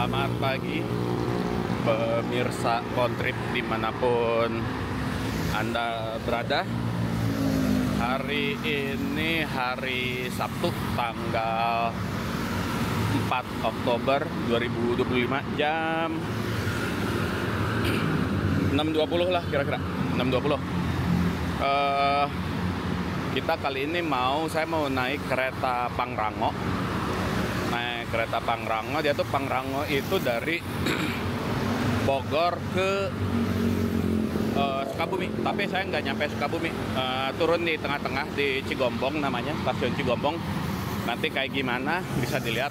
Selamat pagi pemirsa Kontrip dimanapun Anda berada. Hari ini hari Sabtu tanggal 4 Oktober 2025 jam 6.20 lah kira-kira 6.20. Kita kali ini saya mau naik kereta Pangrango. Kereta Pangrango, dia tuh Pangrango itu dari Bogor ke Sukabumi, tapi saya nggak nyampe Sukabumi, turun di tengah-tengah di Cigombong, namanya stasiun Cigombong. Nanti kayak gimana bisa dilihat.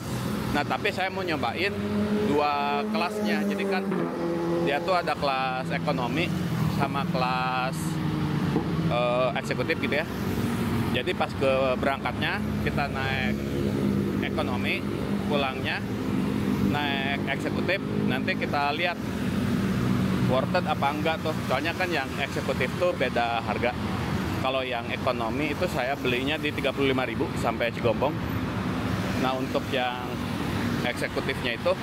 Nah, tapi saya mau nyobain dua kelasnya. Jadi kan dia tuh ada kelas ekonomi sama kelas eksekutif gitu ya. Jadi pas ke berangkatnya kita naik ekonomi, pulangnya naik eksekutif. Nanti kita lihat worth it apa enggak tuh, soalnya kan yang eksekutif tuh beda harga. Kalau yang ekonomi itu saya belinya di 35.000 sampai Cigombong. Nah, untuk yang eksekutifnya itu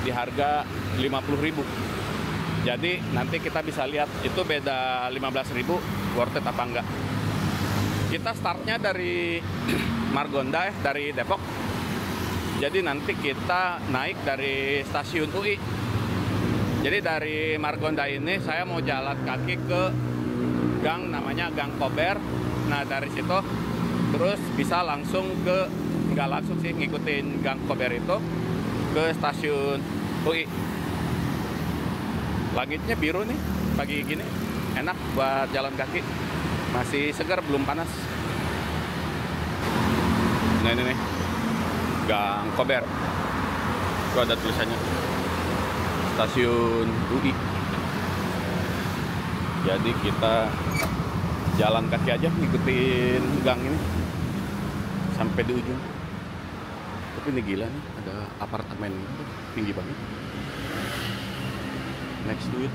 di harga 50.000. Jadi nanti kita bisa lihat itu beda 15.000 worth it apa enggak. Kita startnya dari Margonda, dari Depok. Jadi nanti kita naik dari stasiun UI. Jadi dari Margonda ini saya mau jalan kaki ke gang, namanya Gang Kober. Nah, dari situ terus bisa langsung ke, nggak langsung sih, ngikutin Gang Kober itu ke stasiun UI. Langitnya biru nih pagi gini, enak buat jalan kaki, masih segar, belum panas. Nah, ini nih Gang Kober, itu ada tulisannya stasiun UI. Jadi kita jalan kaki aja ngikutin gang ini sampai di ujung. Tapi ini gila nih, ada apartemen gitu, tinggi banget next to it,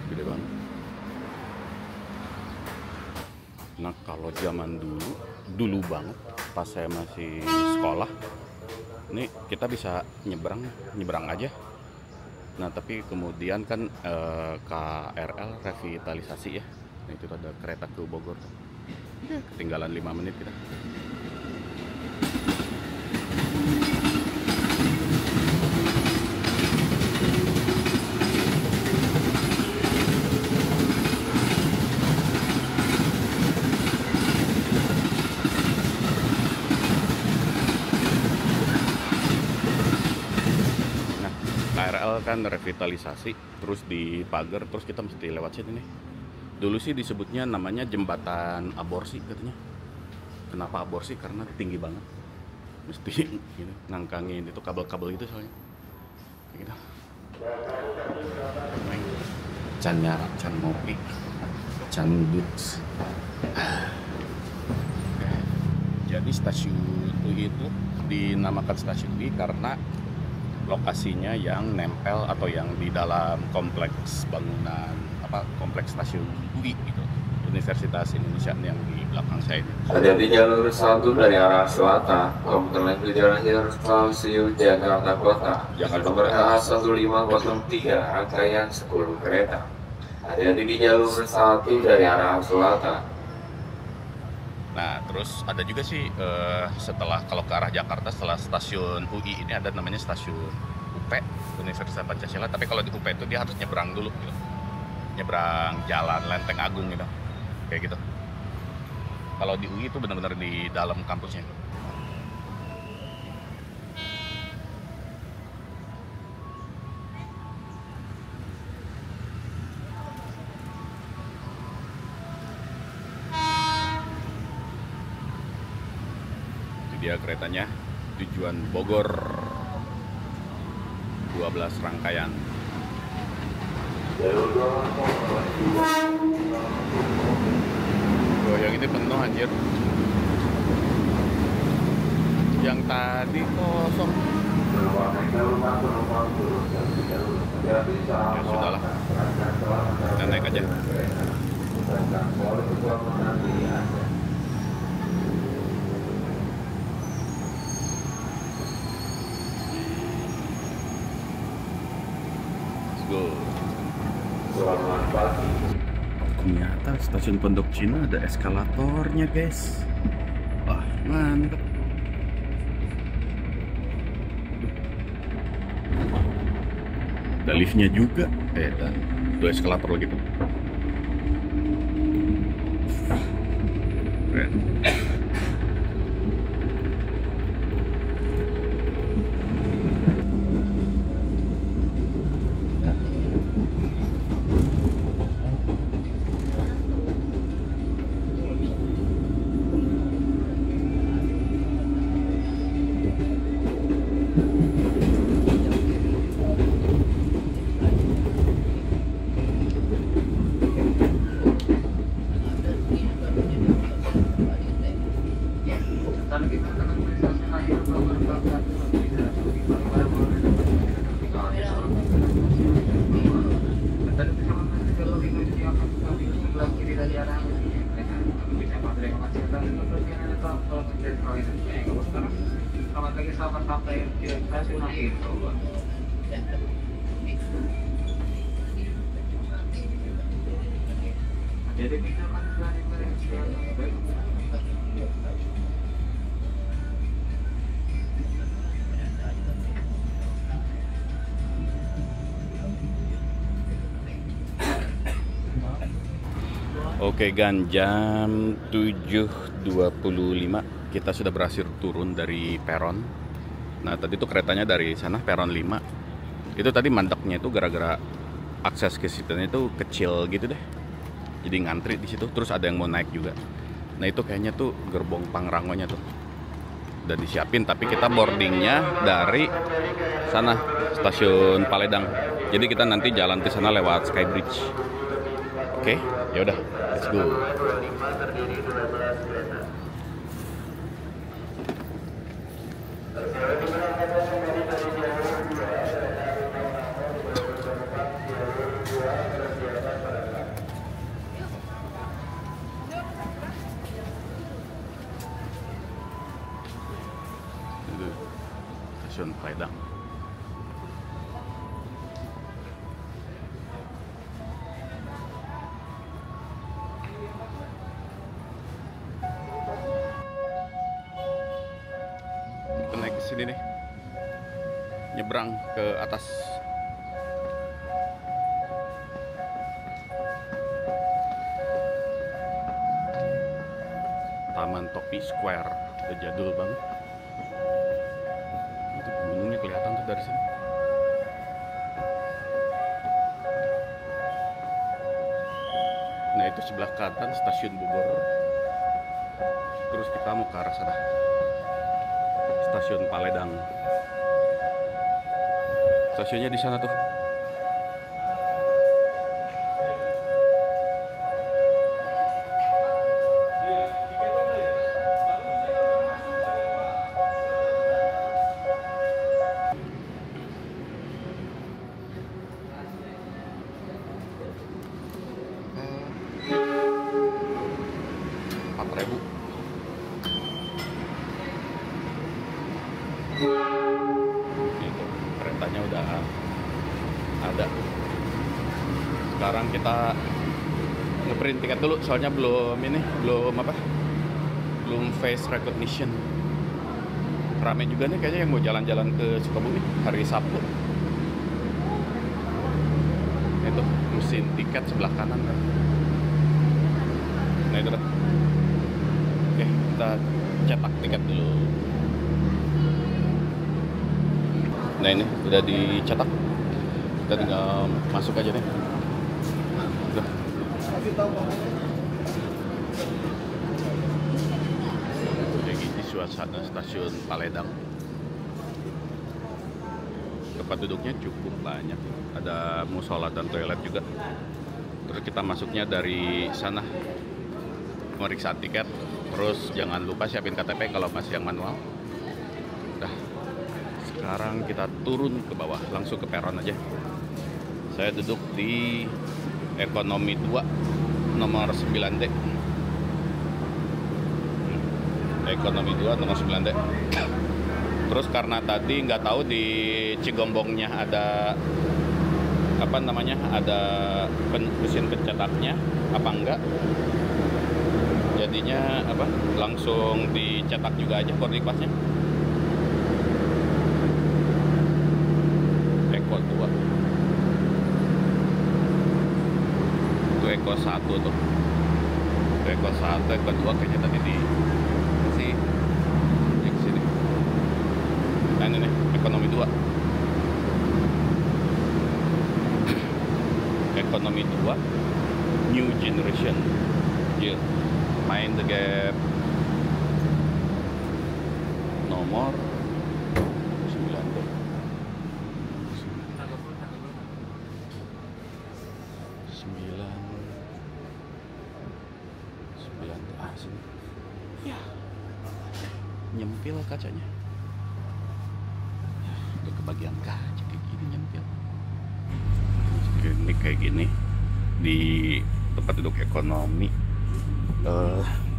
gede banget. Nah, kalau zaman dulu banget pas saya masih sekolah, ini kita bisa nyebrang aja. Nah, tapi kemudian kan KRL revitalisasi ya. Nah, itu ada kereta ke Bogor. Ketinggalan 5 menit kita. KRL kan revitalisasi, terus dipagar, terus kita mesti lewat sini nih. Dulu sih disebutnya namanya jembatan aborsi katanya. Kenapa aborsi? Karena tinggi banget. Mesti gini, ngangkangin itu kabel-kabel itu soalnya. Kayak gitu. Can nyara, can ngopi, can duts. Jadi stasiun UI itu dinamakan stasiun UI karena lokasinya yang nempel atau yang di dalam kompleks bangunan, kompleks stasiun UI gitu, Universitas Indonesia yang di belakang saya ini. Ada di jalur 1 dari arah selatan, komuter lain berjalan jalur stasiun Jakarta Kota, dengan nomor A1503 rangkaian 10 kereta. Ada di jalur 1 dari arah selatan. Nah, terus ada juga sih setelah, kalau ke arah Jakarta, setelah stasiun UI ini ada namanya stasiun UP, Universitas Pancasila. Tapi kalau di UP itu dia harus nyebrang dulu gitu. Nyebrang jalan Lenteng Agung gitu. Kayak gitu. Kalau di UI itu benar-benar di dalam kampusnya. Dia keretanya tujuan Bogor, 12 rangkaian. Oh, yang ini penuh anjir. Yang tadi kosong. Ya sudahlah, kita naik aja. stasiun Pondok Cina ada eskalatornya, guys. Wah, mantap. Ada liftnya juga. Dua eskalator lagi tuh. Keren. Selamat pagi sahabat sampai di stasiun akhir. Jadi kita akan Oke, Gan, jam 7.25 kita sudah berhasil turun dari peron. Nah, tadi tuh keretanya dari sana peron 5. Itu tadi mandeknya itu gara-gara akses ke situ itu kecil gitu deh. Jadi ngantri di situ, terus ada yang mau naik juga. Nah, itu kayaknya tuh gerbong Pangrangonya tuh udah disiapin, tapi kita boardingnya dari sana stasiun Paledang. Jadi kita nanti jalan ke sana lewat Skybridge. Oke, ya udah, let's go. Itu stasiun Paledang. Naik ke sini nih, nyebrang ke atas. Taman Topi Square, udah jadul banget. Itu gunungnya kelihatan tuh dari sini. Nah, itu sebelah kanan stasiun Bogor. Terus kita mau ke arah sana, stasiun Paledang. Stasiunnya di sana tuh. Itu keretanya udah ada. Sekarang kita ngeprint tiket dulu, soalnya belum face recognition. Rame juga nih kayaknya yang mau jalan-jalan ke Sukabumi hari Sabtu. Itu mesin tiket sebelah kanan kan. Nah itu kan. Oke, kita cetak tiket dulu. Nah ini udah dicetak, kita tinggal masuk aja nih. Udah. Kayak gini suasana stasiun Paledang. Tempat duduknya cukup banyak, ada musola dan toilet juga. Terus kita masuknya dari sana, pemeriksaan tiket. Terus jangan lupa siapin KTP kalau masih yang manual. Udah. Sekarang kita turun ke bawah, langsung ke peron aja. Saya duduk di ekonomi 2 nomor 9D. Ekonomi 2 nomor 9D. Terus karena tadi nggak tahu di Cigombongnya ada apa namanya, ada mesin pencetaknya apa enggak. Jadinya apa, langsung dicetak juga aja boarding passnya. Eko 2 itu Eko 1 tuh, itu Eko 1, Eko 2 kayaknya tadi di sini. Nah ini nih, ekonomi 2. Ekonomi 2 New Generation. Yeah. Main the gap. Nomor 9 tuh. 9 sini. Ya. Nyempil kacanya. Udah kebagian kaca kayak gini nyempil. Ini kayak gini di tempat duduk ekonomi.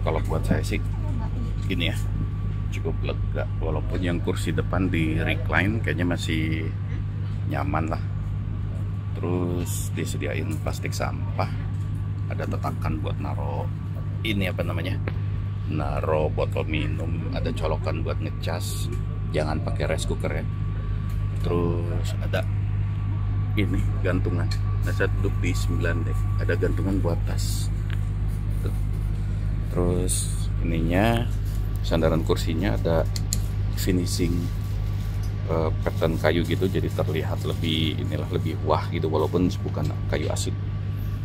Kalau buat saya sih gini ya, cukup lega, walaupun yang kursi depan di recline kayaknya masih nyaman lah. Terus disediain plastik sampah, ada tetakan buat naro ini apa namanya, naro botol minum, ada colokan buat ngecas, jangan pakai rice cooker ya. Terus ada ini gantungan. Nah, saya duduk di 9 dek, ada gantungan buat tas. Tuh. Terus ininya, sandaran kursinya ada finishing pattern kayu gitu, jadi terlihat lebih lebih wah gitu, walaupun bukan kayu asli.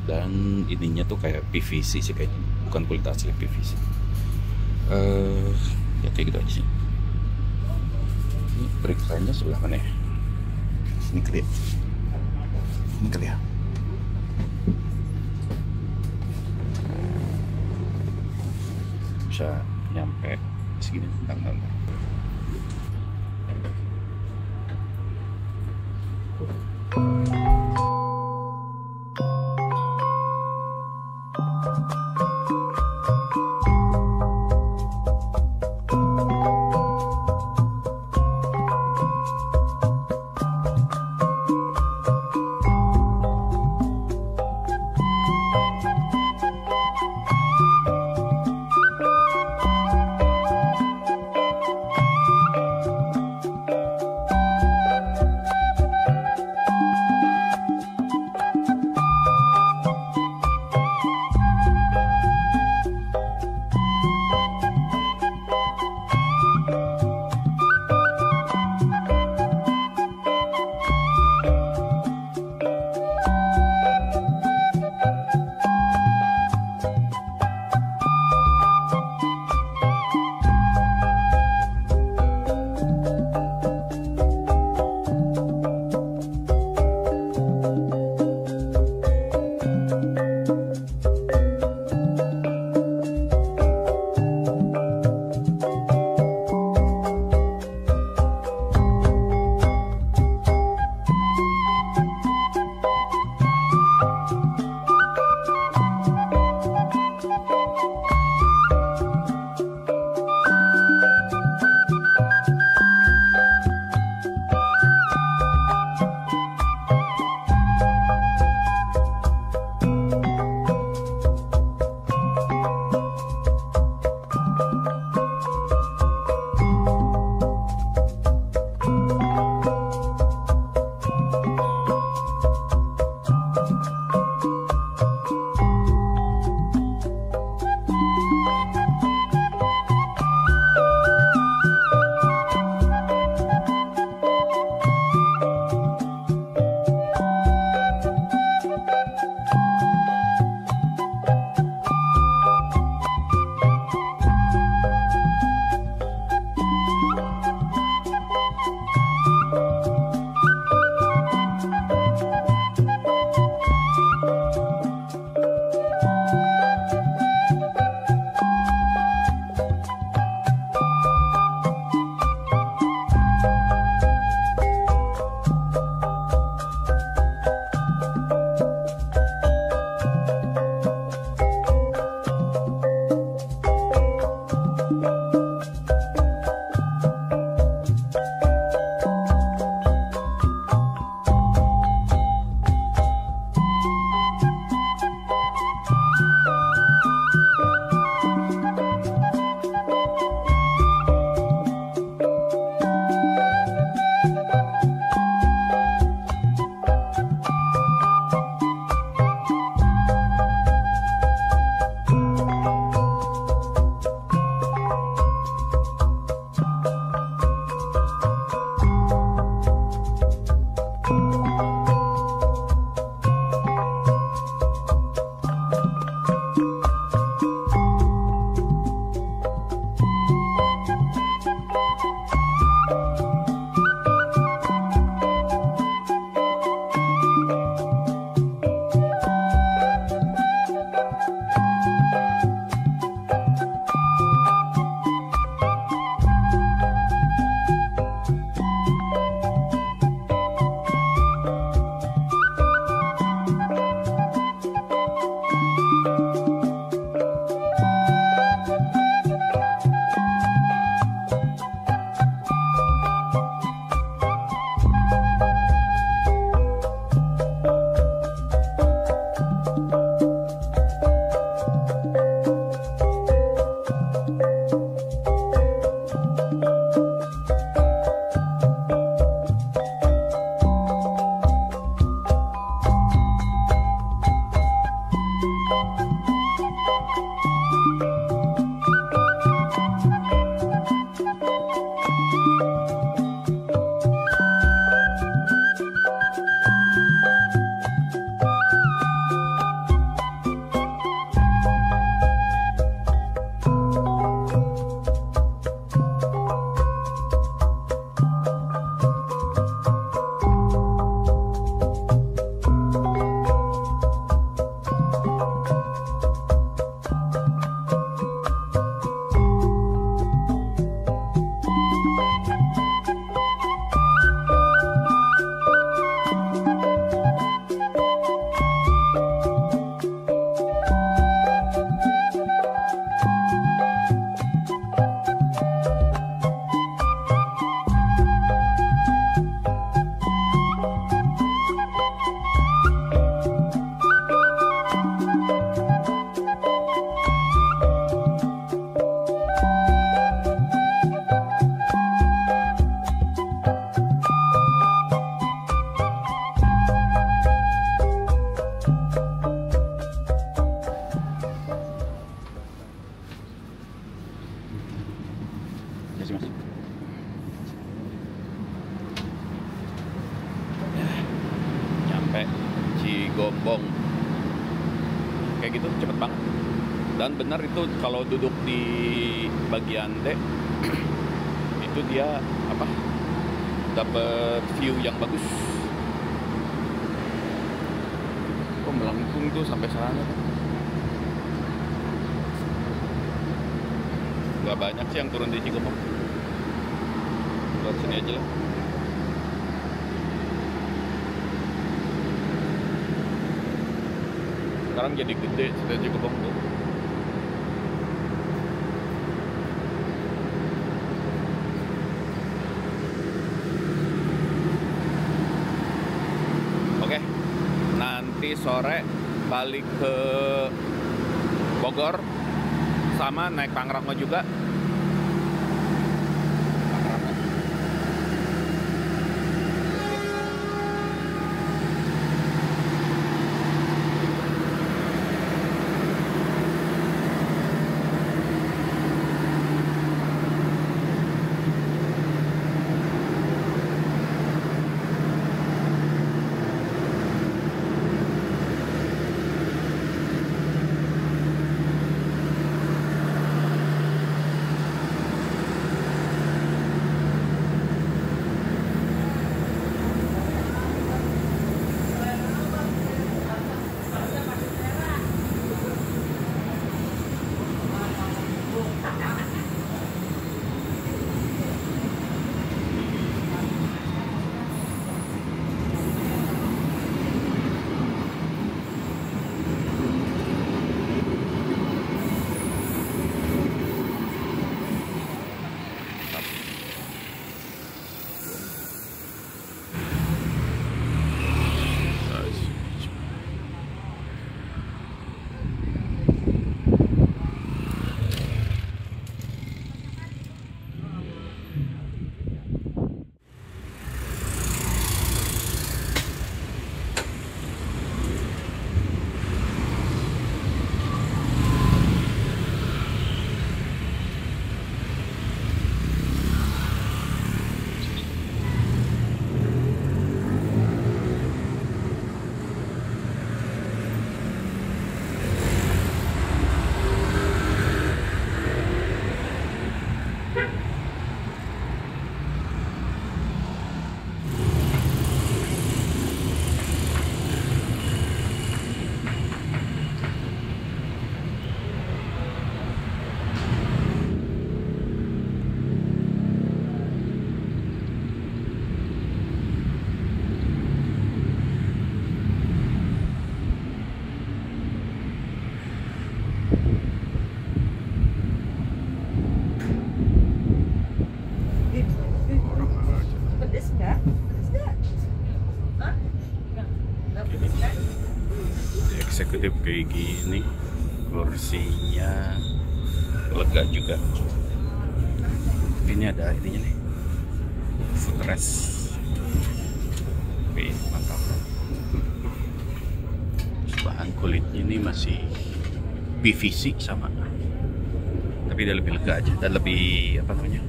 Dan ininya tuh kayak PVC sih kayaknya, bukan kulit asli, PVC. Ya kayak gitu aja sih. Ini brake line-nya sebelah mana ya? Ini kali ya. Ini kali ya. Bisa nyampe segini, bentar. Cigombong. Kayak gitu cepet banget. Dan benar itu kalau duduk di bagian D itu dia apa? Dapat view yang bagus. Oh, melengkung tuh sampai sana. Gak banyak sih yang turun di Cigombong. Lewat sini aja lah. Sekarang jadi gede sudah Cigombong tuh. Oke, nanti sore balik ke Bogor sama naik Pangrango juga. Eksekutif kayak gini, kursinya lega juga. Ini ada ininya nih, footrest. Oke, mantap. Bahan kulitnya ini masih PVC sama, tapi dia lebih lega aja dan lebih apa namanya,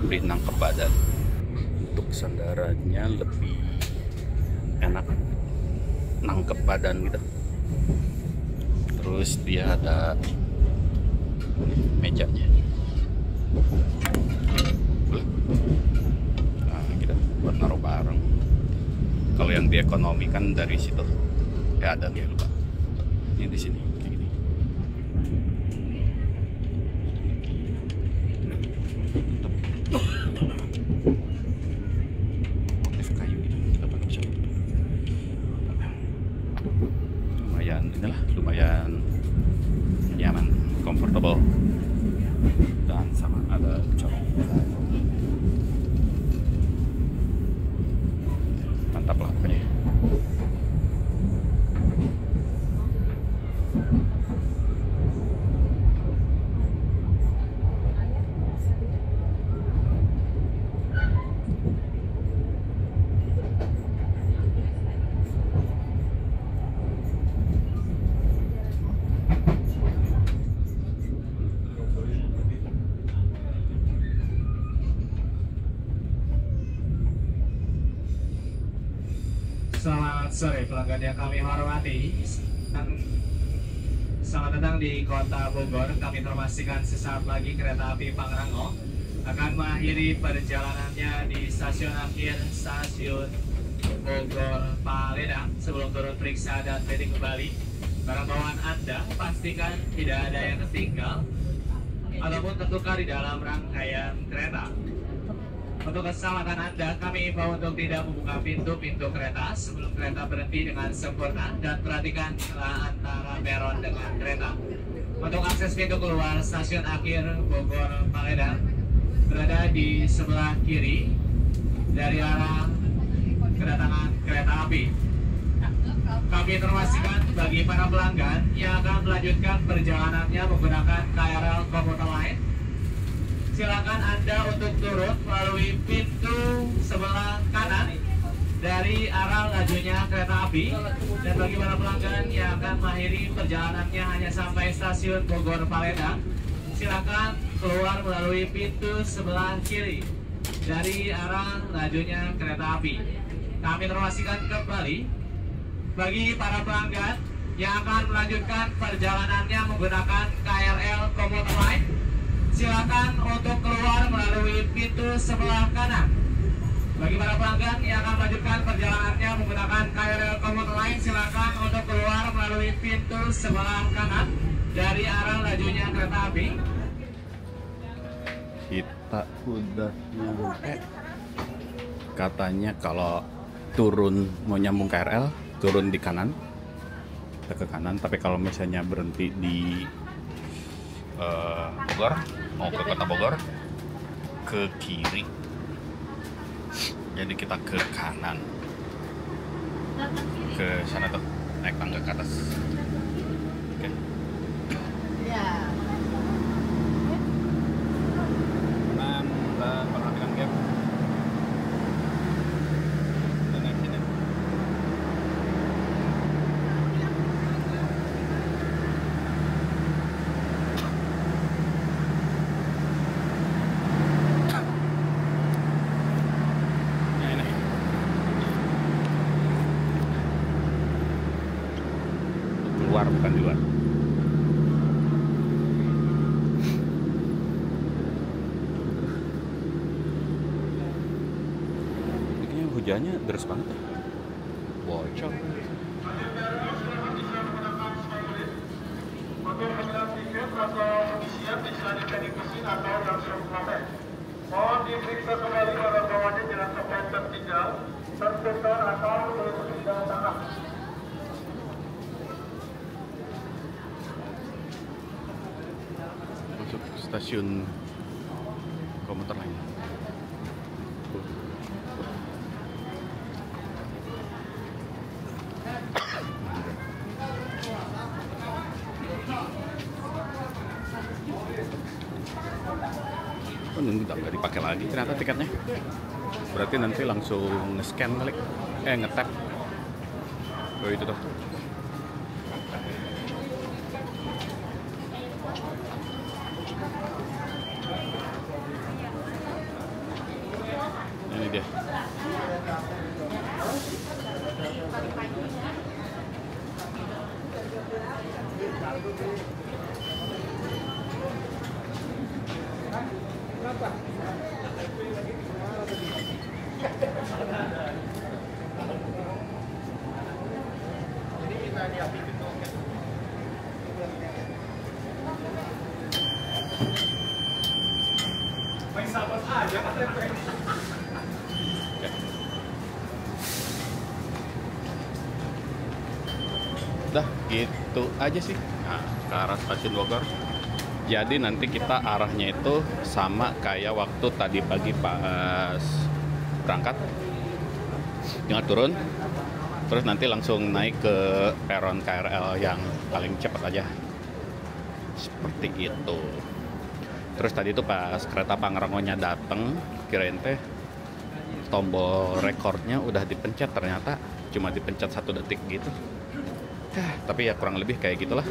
lebih nangkep badan. Untuk sandarannya lebih enak, nangkep badan gitu. Terus dia ada mejanya. Nah, kita buat naruh barang. Kalau yang di ekonomi kan dari situ. Ya ada dia lupa. Ini di sini kayak gini. Motif kayu gitu. Kita pakai bisa. Lumayan nyaman, comfortable, dan sama ada corong. Mantap lah pokoknya. selamat sore pelanggan yang kami hormati. Selamat datang di Kota Bogor. Kami informasikan sesaat lagi kereta api Pangrango akan mengakhiri perjalanannya di stasiun akhir stasiun Bogor Paledang. Sebelum turun periksa dan rating kembali barang bawaan Anda, pastikan tidak ada yang tertinggal ataupun tertukar di dalam rangkaian kereta. Untuk keselamatan Anda, kami imbau untuk tidak membuka pintu-pintu kereta sebelum kereta berhenti dengan sempurna dan perhatikan celah antara peron dengan kereta. Untuk akses pintu keluar stasiun akhir Bogor Paledang berada di sebelah kiri dari arah kedatangan kereta api. Kami informasikan bagi para pelanggan yang akan melanjutkan perjalanannya menggunakan KRL komuter lain, silakan Anda untuk turun melalui pintu sebelah kanan dari arah lajunya kereta api. Dan bagi para pelanggan yang akan mengakhiri perjalanannya hanya sampai stasiun Bogor Paledang, silakan keluar melalui pintu sebelah kiri dari arah lajunya kereta api. Kami informasikan kembali bagi para pelanggan yang akan melanjutkan perjalanannya menggunakan KRL komuter lain, silakan untuk keluar melalui pintu sebelah kanan. Bagi para pelanggan yang akan melanjutkan perjalanannya menggunakan KRL komuter lain, silakan untuk keluar melalui pintu sebelah kanan dari arah lajunya kereta api. Kita udah nyampe. Katanya kalau turun mau nyambung KRL, turun di kanan, ke kanan. Tapi kalau misalnya berhenti di Bogor, mau ke kota Bogor, ke kiri. Jadi kita ke kanan, ke sana tuh, naik tangga ke atas. Oke. Kanan dan perhatikan gap. Dan naik sini. Keluar bukan di luar. Ini hujannya deras banget. Bocor. Untuk penyelam tiket atau pengisian bisa dipilih mesin atau langsung pakai. Mohon diperiksa kembali barang bawahnya jangan sampai tertinggal, tertukar atau tertinggal tengah. Masuk stasiun komuter lain. Oh, nggak dipakai lagi ternyata tiketnya. Berarti nanti langsung nge-scan kali. Nge-tap. Oh itu tuh. Ini dia. Udah gitu aja sih. Nah, ke arah stasiun Bogor. Jadi nanti kita arahnya itu sama kayak waktu tadi pagi pas berangkat. Tinggal turun, terus nanti langsung naik ke peron KRL yang paling cepat aja. Seperti itu. Terus tadi itu pas kereta Pangrangonya dateng, kirain teh tombol rekornya udah dipencet, ternyata cuma dipencet 1 detik gitu. Tapi ya kurang lebih kayak gitulah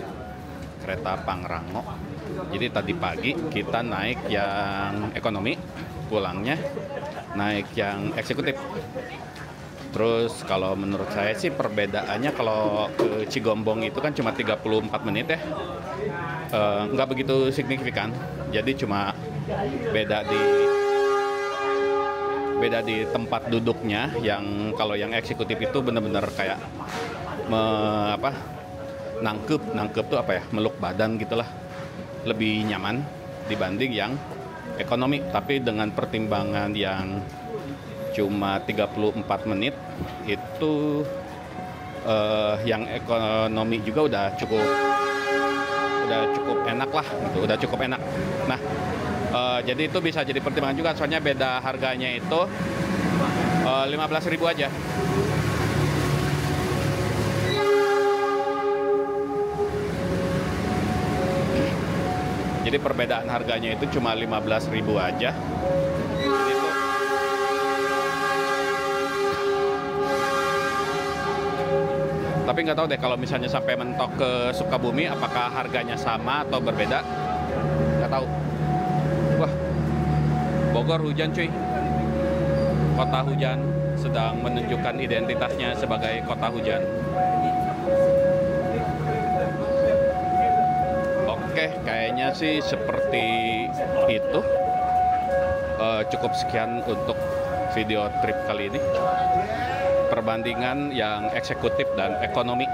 kereta Pangrango. Jadi tadi pagi kita naik yang ekonomi, pulangnya naik yang eksekutif. Terus kalau menurut saya sih perbedaannya kalau ke Cigombong itu kan cuma 34 menit ya. Nggak begitu signifikan. Jadi cuma beda di tempat duduknya, yang kalau yang eksekutif itu benar-benar kayak nangkep tuh apa ya, meluk badan gitulah, lebih nyaman dibanding yang ekonomi. Tapi dengan pertimbangan yang cuma 34 menit itu yang ekonomi juga udah cukup enak lah gitu, udah cukup enak. Nah, jadi itu bisa jadi pertimbangan juga, soalnya beda harganya itu 15.000 aja. Jadi perbedaan harganya itu cuma 15.000 aja. Tapi nggak tahu deh kalau misalnya sampai mentok ke Sukabumi, apakah harganya sama atau berbeda? Nggak tahu. Wah, Bogor hujan cuy. Kota hujan, sedang menunjukkan identitasnya sebagai kota hujan. Oke, kayaknya sih seperti itu. Cukup sekian untuk video trip kali ini. Perbandingan yang eksekutif dan ekonomi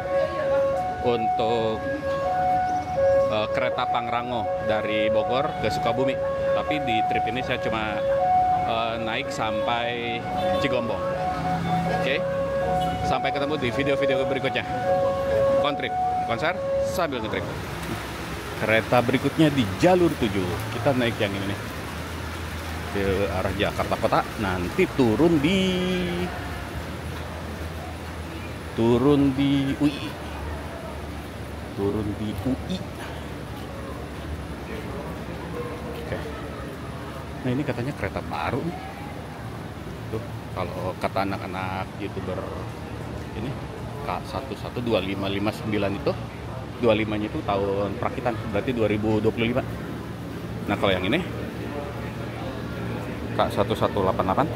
untuk kereta Pangrango dari Bogor ke Sukabumi. Tapi di trip ini saya cuma naik sampai Cigombong. Oke, sampai ketemu di video-video berikutnya. Konser sambil ngetrip. Kereta berikutnya di jalur 7. Kita naik yang ini nih, ke arah Jakarta Kota. Nanti turun di UI. Oke. Nah, ini katanya kereta baru nih. Tuh, kalau kata anak-anak YouTuber ini K112559 itu 25-nya itu tahun perakitan, berarti 2025. Nah, kalau yang ini K1188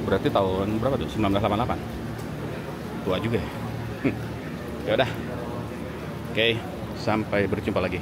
berarti tahun berapa tuh? 1988. Tua juga ya. Ya udah. Oke, sampai berjumpa lagi.